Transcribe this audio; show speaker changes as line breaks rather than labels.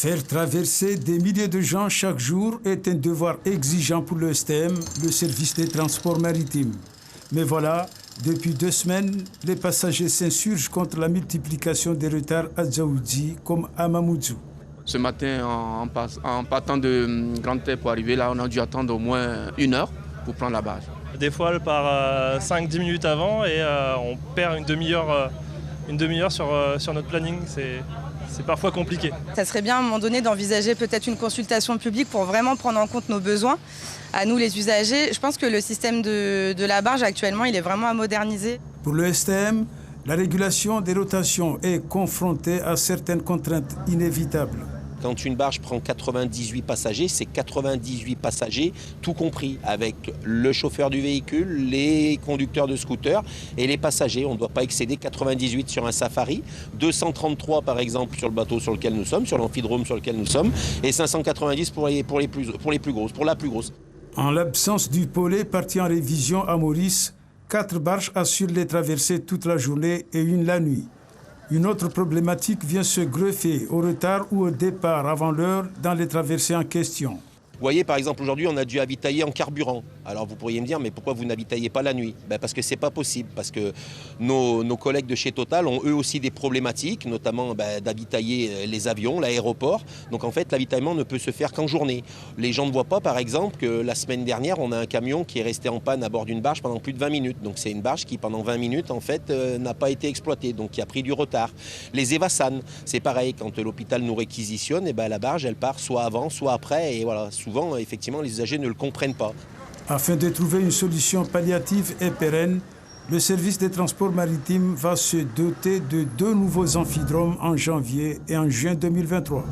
Faire traverser des milliers de gens chaque jour est un devoir exigeant pour le STM, le service des transports maritimes. Mais voilà, depuis 2 semaines, les passagers s'insurgent contre la multiplication des retards à Djaoudji comme à Mamoudzou.
Ce matin, en partant de Grande Terre pour arriver là, on a dû attendre au moins 1 heure pour prendre la barge.
Des fois, elle part 5-10 minutes avant et on perd une demi-heure sur notre planning. C'est parfois compliqué.
Ça serait bien à un moment donné d'envisager peut-être une consultation publique pour vraiment prendre en compte nos besoins, à nous les usagers. Je pense que le système de la barge actuellement, il est vraiment à moderniser.
Pour le STM, la régulation des rotations est confrontée à certaines contraintes inévitables.
Quand une barge prend 98 passagers, c'est 98 passagers, tout compris, avec le chauffeur du véhicule, les conducteurs de scooters et les passagers. On ne doit pas excéder 98 sur un safari, 233 par exemple sur le bateau sur lequel nous sommes, sur l'amphidrome sur lequel nous sommes, et 590 pour la plus grosse.
En l'absence du pôle parti en révision à Maurice, 4 barges assurent les traversées toute la journée et 1 la nuit. Une autre problématique vient se greffer au retard ou au départ avant l'heure dans les traversées en question.
Vous voyez, par exemple, aujourd'hui, on a dû avitailler en carburant. Alors, vous pourriez me dire, mais pourquoi vous n'avitaillez pas la nuit ? Parce que ce n'est pas possible, parce que nos collègues de chez Total ont eux aussi des problématiques, notamment d'avitailler les avions, l'aéroport. Donc, en fait, l'avitaillement ne peut se faire qu'en journée. Les gens ne voient pas, par exemple, que la semaine dernière, on a un camion qui est resté en panne à bord d'une barge pendant plus de 20 minutes. Donc, c'est une barge qui, pendant 20 minutes, en fait, n'a pas été exploitée, donc qui a pris du retard. Les Evasan, c'est pareil, quand l'hôpital nous réquisitionne, la barge, elle part soit avant, soit après, et voilà, souvent, effectivement, les usagers ne le comprennent pas.
Afin de trouver une solution palliative et pérenne, le service des transports maritimes va se doter de 2 nouveaux amphidromes en janvier et en juin 2023.